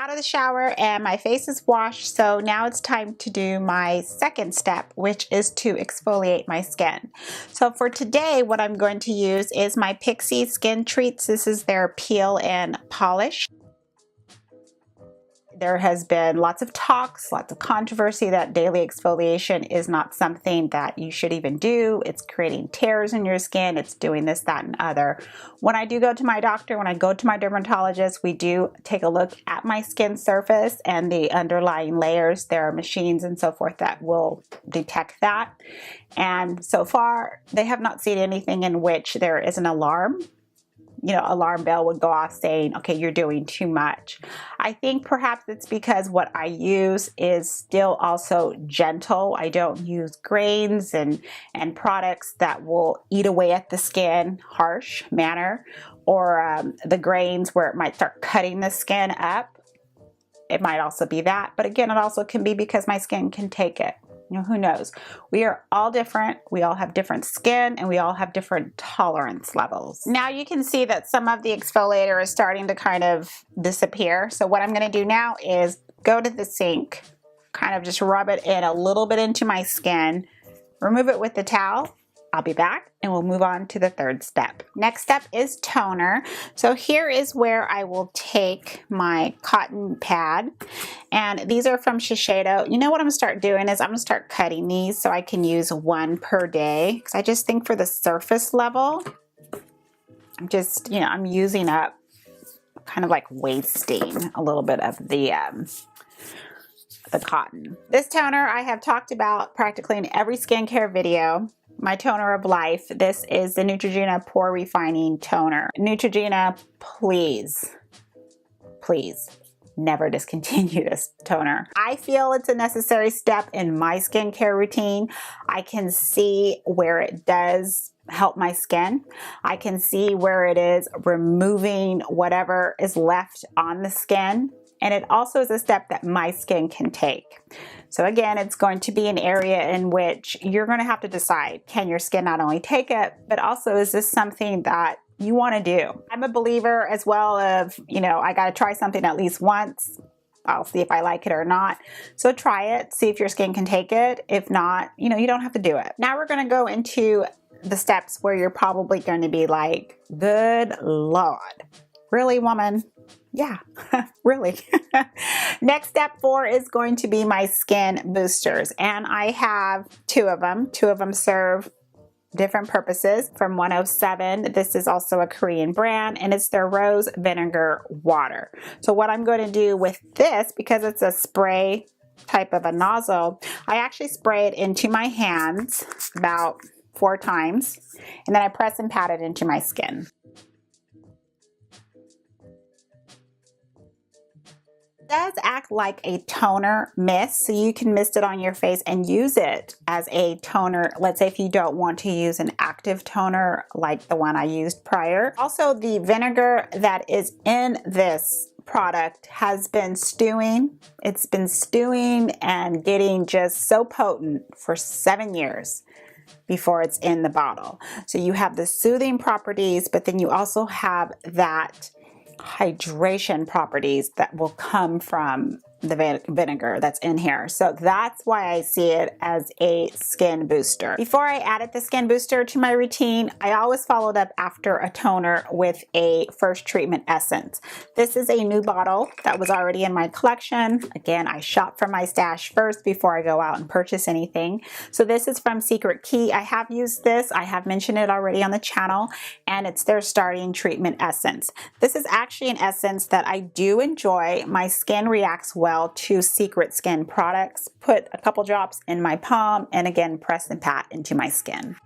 Out of the shower and my face is washed, so now it's time to do my second step, which is to exfoliate my skin. So for today, what I'm going to use is my Pixie Skin Treats. This is their peel and polish. There has been lots of talks, lots of controversy that daily exfoliation is not something that you should even do. It's creating tears in your skin. It's doing this, that, and other. When I do go to my doctor, when I go to my dermatologist, we do take a look at my skin surface and the underlying layers. There are machines and so forth that will detect that. And so far, they have not seen anything in which there is an alarm. Alarm bell would go off saying, okay, you're doing too much. I think perhaps it's because what I use is still also gentle. I don't use grains and products that will eat away at the skin, harsh manner, or the grains where it might start cutting the skin up. It might also be that, but again, it also can be because my skin can take it. Who knows? We are all different. We all have different skin and we all have different tolerance levels. Now you can see that some of the exfoliator is starting to kind of disappear. So what I'm going to do now is go to the sink, kind of just rub it in a little bit into my skin, remove it with the towel. I'll be back and we'll move on to the third step. Next step is toner. So here is where I will take my cotton pad, and these are from Shiseido. You know what I'm gonna start doing is I'm gonna start cutting these so I can use one per day, because I just think for the surface level, I'm just, I'm using up, kind of like wasting a little bit of the cotton. This toner I have talked about practically in every skincare video. My toner of life. This is the Neutrogena Pore Refining Toner. Neutrogena, please never discontinue this toner. I feel it's a necessary step in my skincare routine. I can see where it does help my skin. I can see where it is removing whatever is left on the skin. And it also is a step that my skin can take. So again, it's going to be an area in which you're going to have to decide, can your skin not only take it, but also is this something that you want to do? I'm a believer as well of, I got to try something at least once. I'll see if I like it or not. So try it, see if your skin can take it. If not, you don't have to do it. Now we're going to go into the steps where you're probably going to be like, good Lord, really, woman? Yeah, really. Next step 4 is going to be my skin boosters. And I have 2 of them. 2 of them serve different purposes. From 107, this is also a Korean brand, and it's their rose vinegar water. So what I'm going to do with this, because it's a spray type of a nozzle, I actually spray it into my hands about 4 times, and then I press and pat it into my skin. Does act like a toner mist, so you can mist it on your face and use it as a toner. Let's say if you don't want to use an active toner like the one I used prior. Also, the vinegar that is in this product has been stewing. It's been stewing and getting just so potent for 7 years before it's in the bottle. So you have the soothing properties, but then you also have that hydration properties that will come from the vinegar that's in here. So that's why I see it as a skin booster. Before I added the skin booster to my routine, I always followed up after a toner with a first treatment essence. This is a new bottle that was already in my collection. Again, I shop from my stash first before I go out and purchase anything. So this is from Secret Key. I have used this. I have mentioned it already on the channel, and it's their starting treatment essence. This is actually an essence that I do enjoy. My skin reacts well to Secret Skin products. Put a couple drops in my palm and again press and pat into my skin.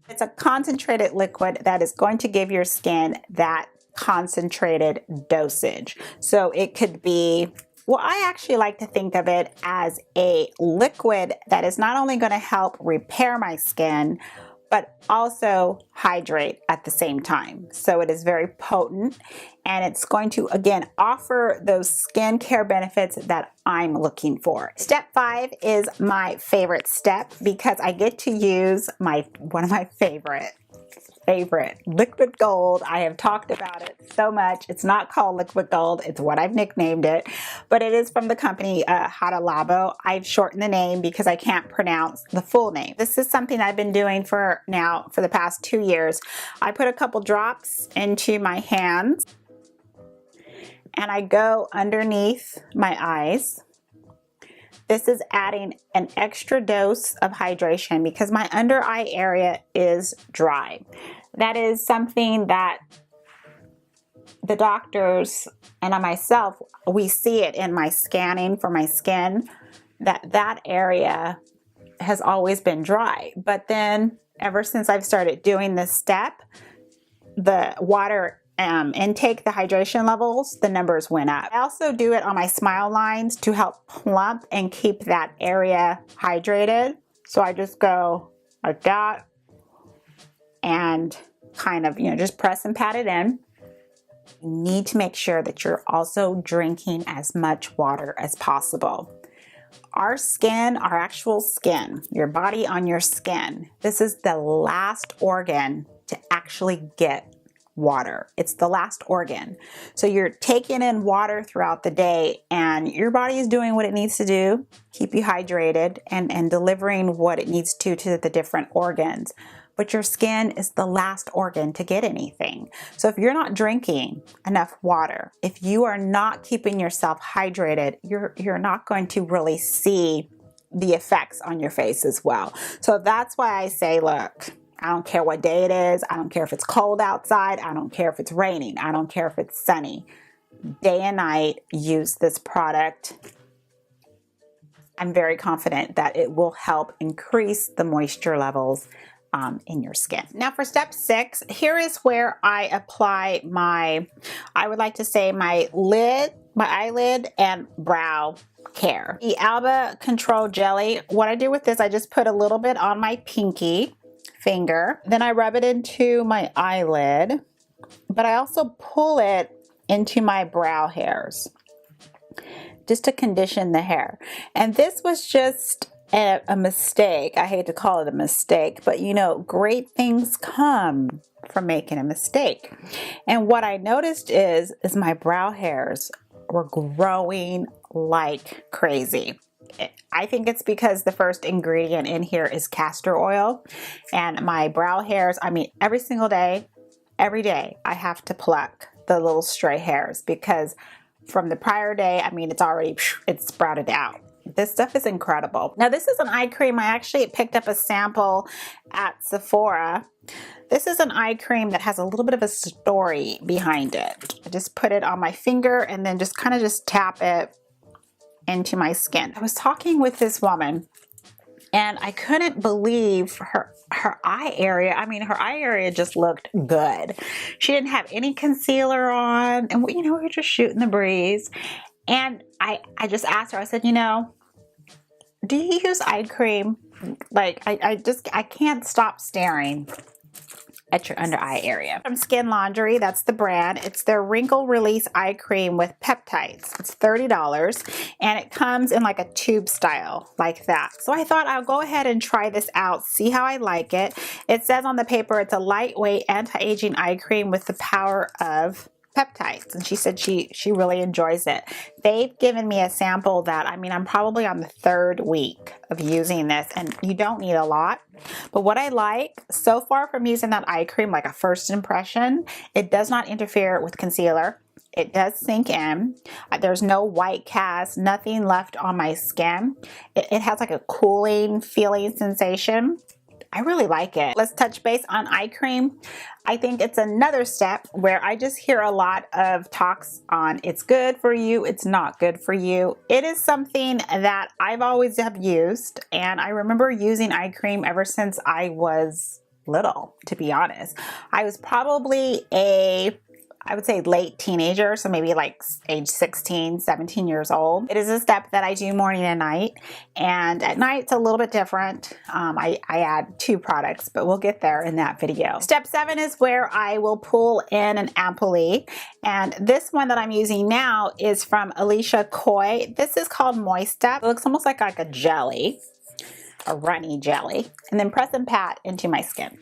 It's a concentrated liquid that is going to give your skin that concentrated dosage. So it could be, well, I actually like to think of it as a liquid that is not only going to help repair my skin, but also hydrate at the same time. So it is very potent, and it's going to, again, offer those skincare benefits that I'm looking for. Step 5 is my favorite step because I get to use one of my favorite favorite, liquid gold. I have talked about it so much. It's not called liquid gold. It's what I've nicknamed it, but it is from the company Hada Labo. I've shortened the name because I can't pronounce the full name. This is something I've been doing for the past 2 years. I put a couple drops into my hands and I go underneath my eyes. This is adding an extra dose of hydration because my under eye area is dry. That is something that the doctors and I myself, we see it in my scanning for my skin, that area has always been dry. But then ever since I've started doing this step, the water intake, the hydration levels, the numbers went up. I also do it on my smile lines to help plump and keep that area hydrated. So I just go like that and kind of, just press and pat it in. You need to make sure that you're also drinking as much water as possible. Our skin, our actual skin, your body on your skin, this is the last organ to actually get water. It's the last organ. So you're taking in water throughout the day and your body is doing what it needs to do, keep you hydrated and delivering what it needs to the different organs. But your skin is the last organ to get anything. So if you're not drinking enough water, if you are not keeping yourself hydrated, you're not going to really see the effects on your face as well. So that's why I say, look, I don't care what day it is. I don't care if it's cold outside. I don't care if it's raining. I don't care if it's sunny. Day and night, use this product. I'm very confident that it will help increase the moisture levels in your skin. Now for step 6, here is where I apply I would like to say my eyelid and brow care. The Alba Control Jelly, what I do with this, I just put a little bit on my pinky finger, then I rub it into my eyelid, but I also pull it into my brow hairs just to condition the hair. And this was just a mistake. I hate to call it a mistake, but great things come from making a mistake. And what I noticed is my brow hairs were growing like crazy. I think it's because the first ingredient in here is castor oil, and my brow hairs, every single day, every day, I have to pluck the little stray hairs because from the prior day, it's sprouted out. This stuff is incredible. Now this is an eye cream. I actually picked up a sample at Sephora. This is an eye cream that has a little bit of a story behind it. I just put it on my finger and then just tap it into my skin. I was talking with this woman and I couldn't believe her eye area. Her eye area just looked good. She didn't have any concealer on, and we were just shooting the breeze. And I just asked her, I said, do you use eye cream? Like, I can't stop staring at your under eye area. From Skin Laundry, that's the brand. It's their Wrinkle Release Eye Cream with peptides. It's $30 and it comes in like a tube style like that. So I thought I'll go ahead and try this out, see how I like it. It says on the paper it's a lightweight anti-aging eye cream with the power of peptides, and she said she really enjoys it. They've given me a sample that I'm probably on the 3rd week of using this, and you don't need a lot. But what I like so far from using that eye cream, like a first impression, it does not interfere with concealer. It does sink in. There's no white cast, nothing left on my skin. It has like a cooling feeling sensation. I really like it. Let's touch base on eye cream. I think it's another step where I just hear a lot of talks on it's good for you, it's not good for you. It is something that I've always have used, and I remember using eye cream ever since I was little, to be honest. I was probably I would say late teenager, so maybe like age 16, 17 years old. It is a step that I do morning and night, and at night it's a little bit different. I add 2 products, but we'll get there in that video. Step 7 is where I will pull in an ampoule, and this one that I'm using now is from Elisha Koi. This is called Moist Up. It looks almost like a jelly, a runny jelly, and then press and pat into my skin.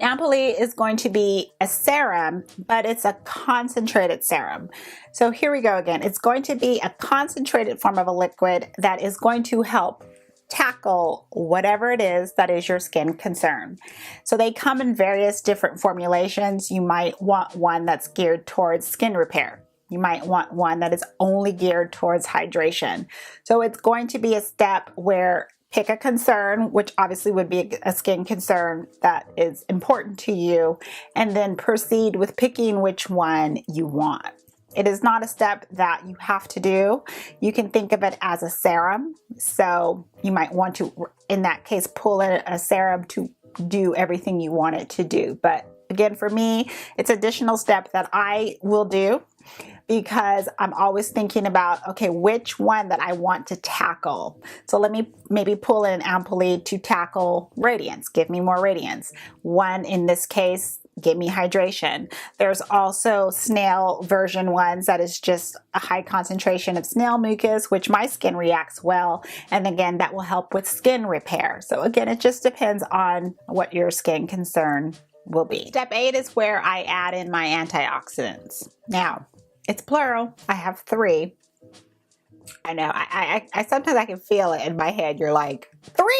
Ampoule is going to be a serum, but it's a concentrated serum. So here we go again. It's going to be a concentrated form of a liquid that is going to help tackle whatever it is that is your skin concern. So they come in various different formulations. You might want one that's geared towards skin repair. You might want one that is only geared towards hydration. So it's going to be a step where pick a concern, which obviously would be a skin concern that is important to you, and then proceed with picking which one you want. It is not a step that you have to do. You can think of it as a serum. So you might want to, in that case, pull in a serum to do everything you want it to do. But again, for me, it's an additional step that I will do because I'm always thinking about, okay, which one that I want to tackle. So let me maybe pull in Ampoule to tackle radiance, give me more radiance. One in this case, give me hydration. There's also snail version ones that is just a high concentration of snail mucus, which my skin reacts well. And again, that will help with skin repair. So again, it just depends on what your skin concern will be. Step 8 is where I add in my antioxidants. Now, it's plural. I have 3. I know. I sometimes I can feel it in my head. You're like, 3?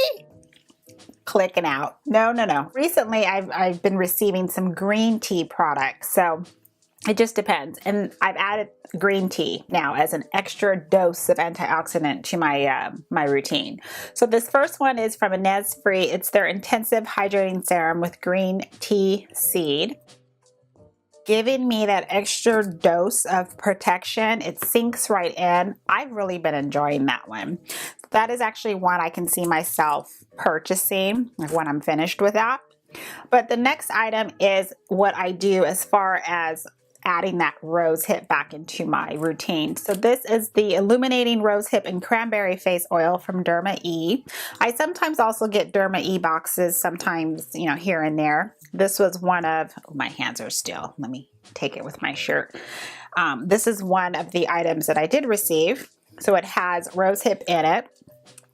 Clicking out. No. Recently, I've been receiving some green tea products. So it just depends. And I've added green tea now as an extra dose of antioxidant to my routine. So this first one is from Innisfree. It's their intensive hydrating serum with green tea seed, giving me that extra dose of protection. It sinks right in. I've really been enjoying that one. That is actually one I can see myself purchasing when I'm finished with that. But the next item is what I do as far as adding that Rosehip back into my routine. So this is the Illuminating Rosehip and Cranberry Face Oil from Derma E. I sometimes also get Derma E boxes, sometimes, you know, here and there. This was one of, oh, my hands are still, let me take it with my shirt. This is one of the items that I did receive. So it has Rosehip in it.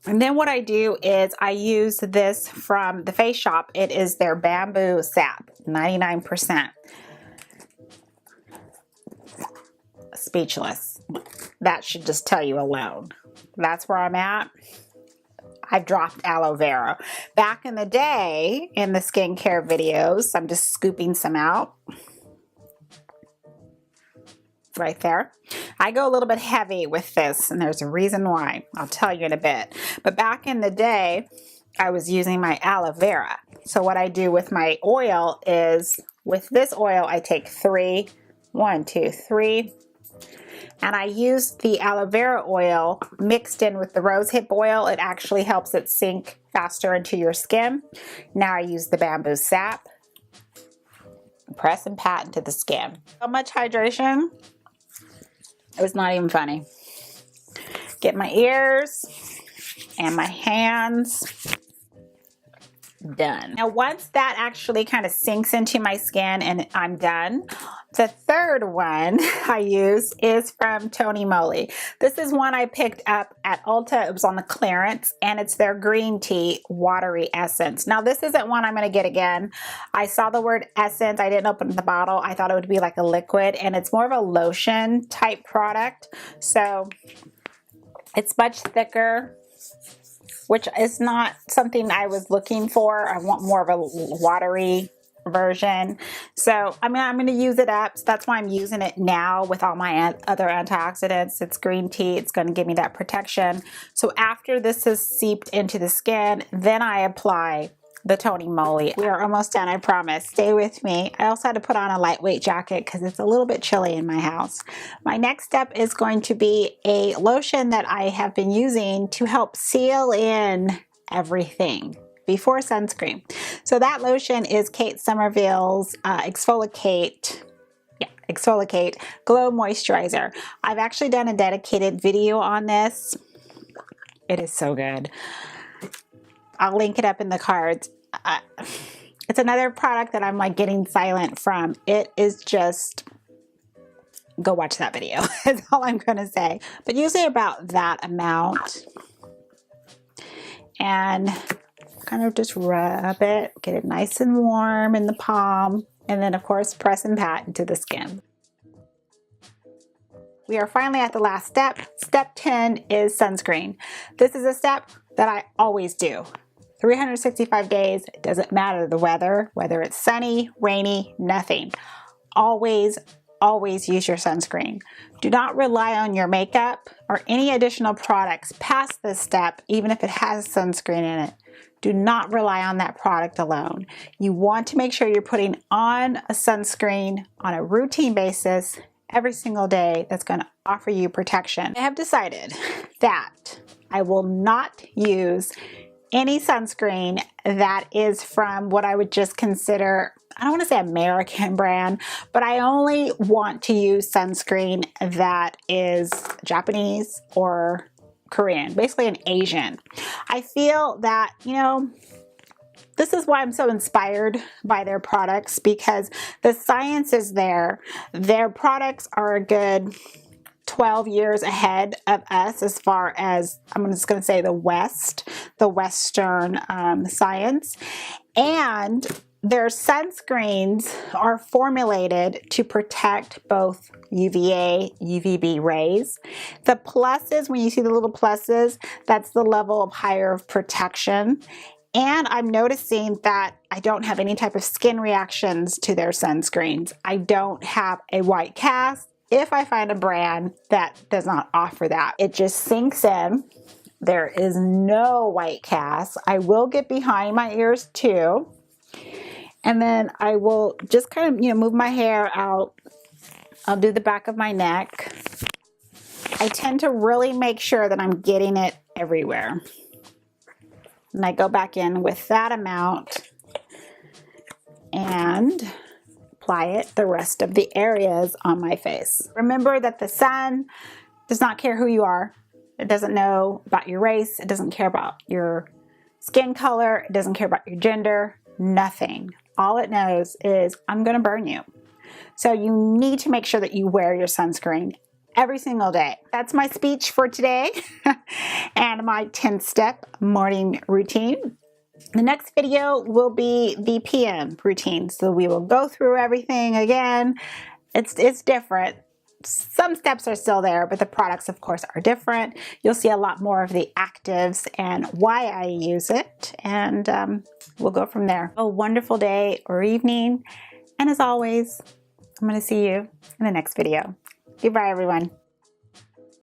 And then what I do is I use this from the Face Shop. It is their bamboo sap, 99%. Speechless. That should just tell you alone. That's where I'm at. I've dropped aloe vera. Back in the day, in the skincare videos, I'm just scooping some out. Right there. I go a little bit heavy with this, and there's a reason why. I'll tell you in a bit. But back in the day, I was using my aloe vera. So what I do with my oil is, with this oil, I take 3, 1, 2, 3. And I use the aloe vera oil mixed in with the rosehip oil. It actually helps it sink faster into your skin. Now I use the bamboo sap. Press and pat into the skin. So much hydration. It was not even funny. Get my ears and my hands. Done. Now once that actually kind of sinks into my skin and I'm done, the third one I use is from TonyMoly. This is one I picked up at Ulta. It was on the clearance, and it's their green tea watery essence. Now this isn't one I'm going to get again. I saw the word essence. I didn't open the bottle. I thought it would be like a liquid, and it's more of a lotion type product. So it's much thicker, which is not something I was looking for. I want more of a watery version. So I'm going to use it up. So that's why I'm using it now with all my other antioxidants. It's green tea. It's going to give me that protection. So after this is seeped into the skin, then I apply the TonyMoly. We are almost done, I promise. Stay with me. I also had to put on a lightweight jacket because it's a little bit chilly in my house. My next step is going to be a lotion that I have been using to help seal in everything before sunscreen. So that lotion is Kate Somerville's ExfoliKate. Yeah, ExfoliKate Glow Moisturizer. I've actually done a dedicated video on this. It is so good. I'll link it up in the cards. It's another product that I'm like getting silent from. It is just, go watch that video. That's all I'm going to say. But usually about that amount. And kind of just rub it, get it nice and warm in the palm, and then of course press and pat into the skin. We are finally at the last step. Step 10 is sunscreen. This is a step that I always do. 365 days, it doesn't matter the weather, whether it's sunny, rainy, nothing. Always use your sunscreen. Do not rely on your makeup or any additional products past this step, even if it has sunscreen in it. Do not rely on that product alone. You want to make sure you're putting on a sunscreen on a routine basis every single day that's going to offer you protection. I have decided that I will not use any sunscreen that is from what I would just consider, I don't want to say American brand, but I only want to use sunscreen that is Japanese or Korean, basically an Asian. I feel that, you know, this is why I'm so inspired by their products, because the science is there. Their products are a good 12 years ahead of us as far as, I'm just going to say the Western science. And their sunscreens are formulated to protect both UVA, UVB rays. The pluses, when you see the little pluses, that's the level of higher of protection. And I'm noticing that I don't have any type of skin reactions to their sunscreens. I don't have a white cast. If I find a brand that does not offer that, it just sinks in. There is no white cast. I will get behind my ears too. And then I will just kind of, move my hair out. I'll do the back of my neck. I tend to really make sure that I'm getting it everywhere. And I go back in with that amount and apply it the rest of the areas on my face. Remember that the sun does not care who you are. It doesn't know about your race. It doesn't care about your skin color. It doesn't care about your gender. Nothing. All it knows is, I'm going to burn you. So you need to make sure that you wear your sunscreen every single day. That's my speech for today and my 10-step morning routine. The next video will be the PM routine. So we will go through everything again. It's different. Some steps are still there, but the products, of course, are different. You'll see a lot more of the actives and why I use it, and we'll go from there. A wonderful day or evening, and as always, I'm going to see you in the next video. Goodbye, everyone.